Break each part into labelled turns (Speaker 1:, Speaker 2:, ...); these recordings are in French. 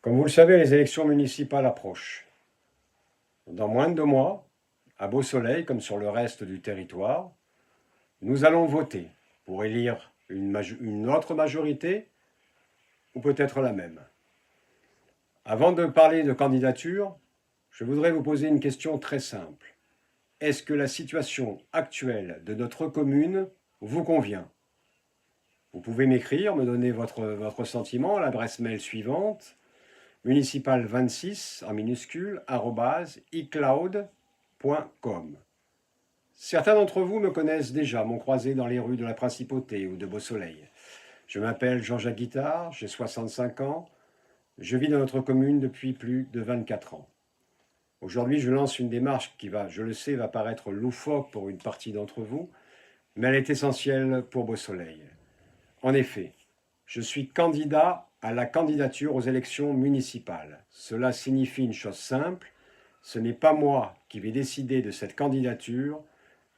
Speaker 1: Comme vous le savez, les élections municipales approchent. Dans moins de 2 mois, à Beau-Soleil, comme sur le reste du territoire, nous allons voter pour élire une autre majorité ou peut-être la même. Avant de parler de candidature, je voudrais vous poser une question très simple. Est-ce que la situation actuelle de notre commune vous convient? Vous pouvez m'écrire, me donner votre sentiment à l'adresse mail suivante: municipal26 en minuscule @icloud.com. Certains d'entre vous me connaissent déjà, m'ont croisé dans les rues de la Principauté ou de Beau-Soleil. Je m'appelle Jean-Jacques Guittard, j'ai 65 ans, je vis dans notre commune depuis plus de 24 ans. Aujourd'hui, je lance une démarche qui je le sais, va paraître loufoque pour une partie d'entre vous, mais elle est essentielle pour Beau-Soleil. En effet, je suis candidat à la candidature aux élections municipales. Cela signifie une chose simple, ce n'est pas moi qui vais décider de cette candidature,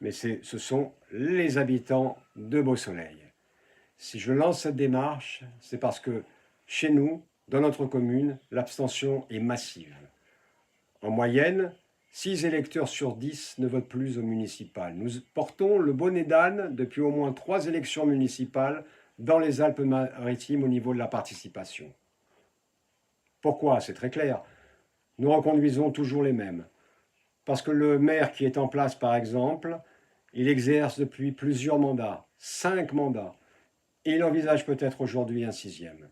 Speaker 1: mais ce sont les habitants de Beau-Soleil. Si je lance cette démarche, c'est parce que chez nous, dans notre commune, l'abstention est massive. En moyenne, 6 électeurs sur 10 ne votent plus au municipal. Nous portons le bonnet d'âne depuis au moins 3 élections municipales dans les Alpes-Maritimes au niveau de la participation. Pourquoi? C'est très clair. Nous reconduisons toujours les mêmes. Parce que le maire qui est en place, par exemple, il exerce depuis plusieurs mandats, 5 mandats, et il envisage peut-être aujourd'hui un 6e.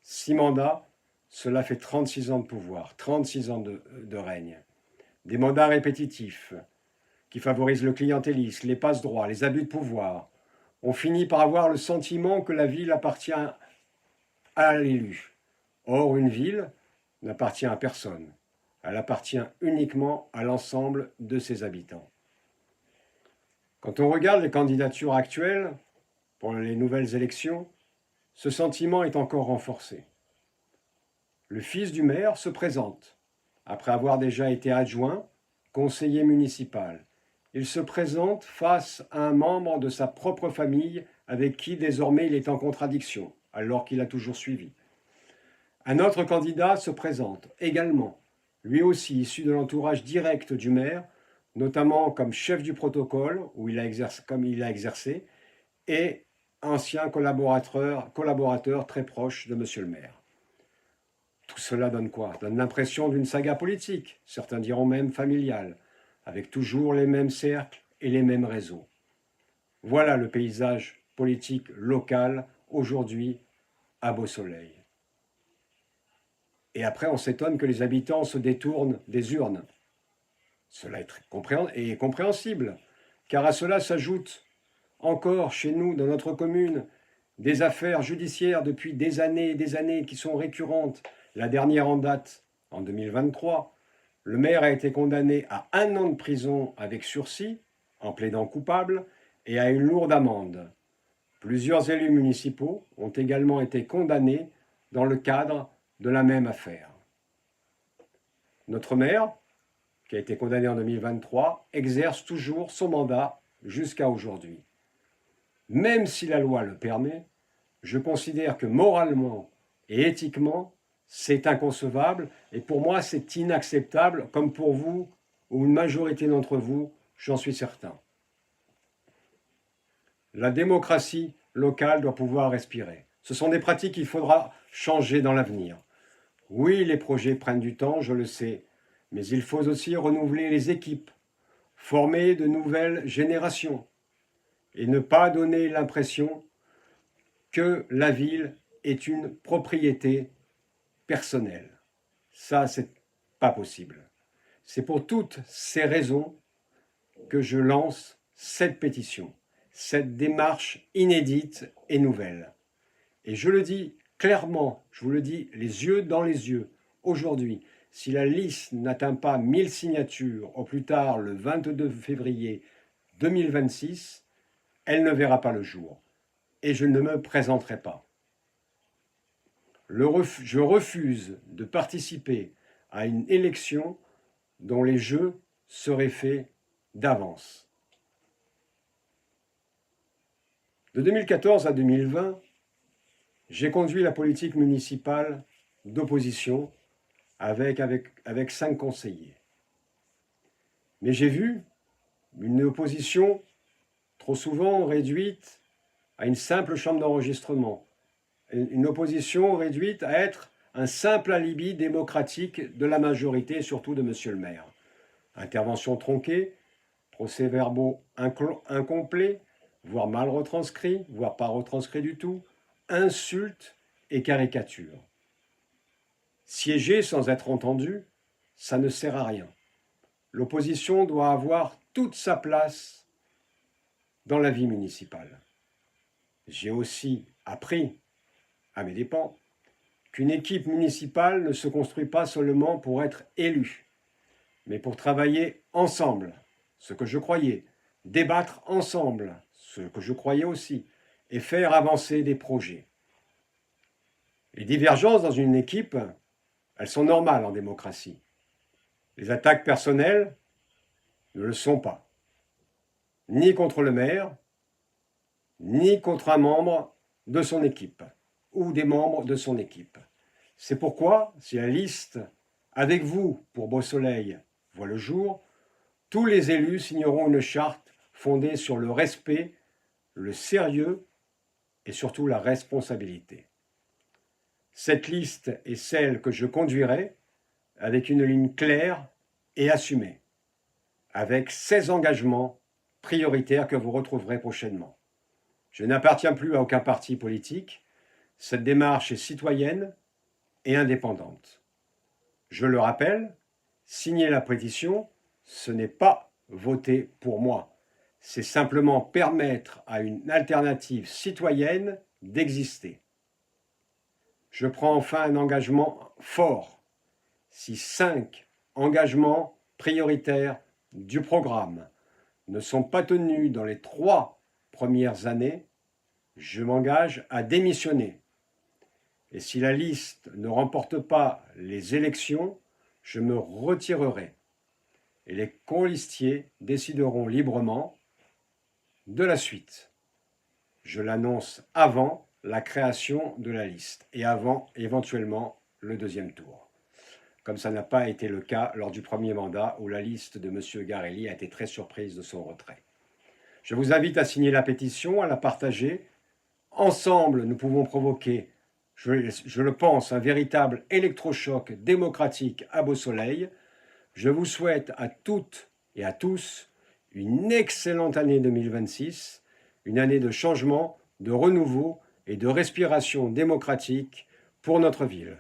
Speaker 1: 6 mandats, cela fait 36 ans de pouvoir, 36 ans de règne. Des mandats répétitifs qui favorisent le clientélisme, les passe-droits, les abus de pouvoir. On finit par avoir le sentiment que la ville appartient à l'élu. Or, une ville n'appartient à personne. Elle appartient uniquement à l'ensemble de ses habitants. Quand on regarde les candidatures actuelles pour les nouvelles élections, ce sentiment est encore renforcé. Le fils du maire se présente, après avoir déjà été adjoint, conseiller municipal. Il se présente face à un membre de sa propre famille avec qui désormais il est en contradiction, alors qu'il a toujours suivi. Un autre candidat se présente également, lui aussi issu de l'entourage direct du maire, notamment comme chef du protocole, comme il a exercé, et ancien collaborateur très proche de monsieur le maire. Tout cela donne quoi? Donne l'impression d'une saga politique, certains diront même familiale, avec toujours les mêmes cercles et les mêmes réseaux. Voilà le paysage politique local aujourd'hui à Beau-Soleil. Et après, on s'étonne que les habitants se détournent des urnes. Cela est compréhensible, car à cela s'ajoutent encore chez nous, dans notre commune, des affaires judiciaires depuis des années et des années qui sont récurrentes. La dernière en date, en 2023, le maire a été condamné à 1 an de prison avec sursis, en plaidant coupable, et à une lourde amende. Plusieurs élus municipaux ont également été condamnés dans le cadre de la même affaire. Notre maire, qui a été condamné en 2023, exerce toujours son mandat jusqu'à aujourd'hui. Même si la loi le permet, je considère que moralement et éthiquement, c'est inconcevable et pour moi, c'est inacceptable, comme pour vous ou une majorité d'entre vous, j'en suis certain. La démocratie locale doit pouvoir respirer. Ce sont des pratiques qu'il faudra changer dans l'avenir. Oui, les projets prennent du temps, je le sais, mais il faut aussi renouveler les équipes, former de nouvelles générations et ne pas donner l'impression que la ville est une propriété personnelle. Ça, c'est pas possible. C'est pour toutes ces raisons que je lance cette pétition, cette démarche inédite et nouvelle. Et je le dis clairement, je vous le dis les yeux dans les yeux, aujourd'hui, si la liste n'atteint pas 1000 signatures au plus tard le 22 février 2026, elle ne verra pas le jour. Et je ne me présenterai pas. Je refuse de participer à une élection dont les jeux seraient faits d'avance. De 2014 à 2020, j'ai conduit la politique municipale d'opposition avec 5 conseillers. Mais j'ai vu une opposition trop souvent réduite à une simple chambre d'enregistrement, une opposition réduite à être un simple alibi démocratique de la majorité, surtout de monsieur le maire. Interventions tronquées, procès-verbaux incomplets, voire mal retranscrits, voire pas retranscrits du tout, insultes et caricatures. Siéger sans être entendu, ça ne sert à rien. L'opposition doit avoir toute sa place dans la vie municipale. J'ai aussi appris, à mes dépens, qu'une équipe municipale ne se construit pas seulement pour être élue, mais pour travailler ensemble, ce que je croyais, débattre ensemble, ce que je croyais aussi, et faire avancer des projets. Les divergences dans une équipe, elles sont normales en démocratie. Les attaques personnelles ne le sont pas, ni contre le maire, ni contre un membre de son équipe ou des membres de son équipe. C'est pourquoi, si la liste « Avec vous pour Beausoleil » voit le jour, tous les élus signeront une charte fondée sur le respect, le sérieux et surtout la responsabilité. Cette liste est celle que je conduirai avec une ligne claire et assumée, avec 16 engagements prioritaires que vous retrouverez prochainement. Je n'appartiens plus à aucun parti politique. Cette démarche est citoyenne et indépendante. Je le rappelle, signer la pétition, ce n'est pas voter pour moi. C'est simplement permettre à une alternative citoyenne d'exister. Je prends enfin un engagement fort. Si 5 engagements prioritaires du programme ne sont pas tenus dans les 3 premières années, je m'engage à démissionner. Et si la liste ne remporte pas les élections, je me retirerai. Et les colistiers décideront librement de la suite. Je l'annonce avant la création de la liste et avant éventuellement le deuxième tour. Comme ça n'a pas été le cas lors du premier mandat où la liste de M. Garelli a été très surprise de son retrait. Je vous invite à signer la pétition, à la partager. Ensemble, nous pouvons provoquer, je le pense, un véritable électrochoc démocratique à Beausoleil. Je vous souhaite à toutes et à tous une excellente année 2026, une année de changement, de renouveau et de respiration démocratique pour notre ville.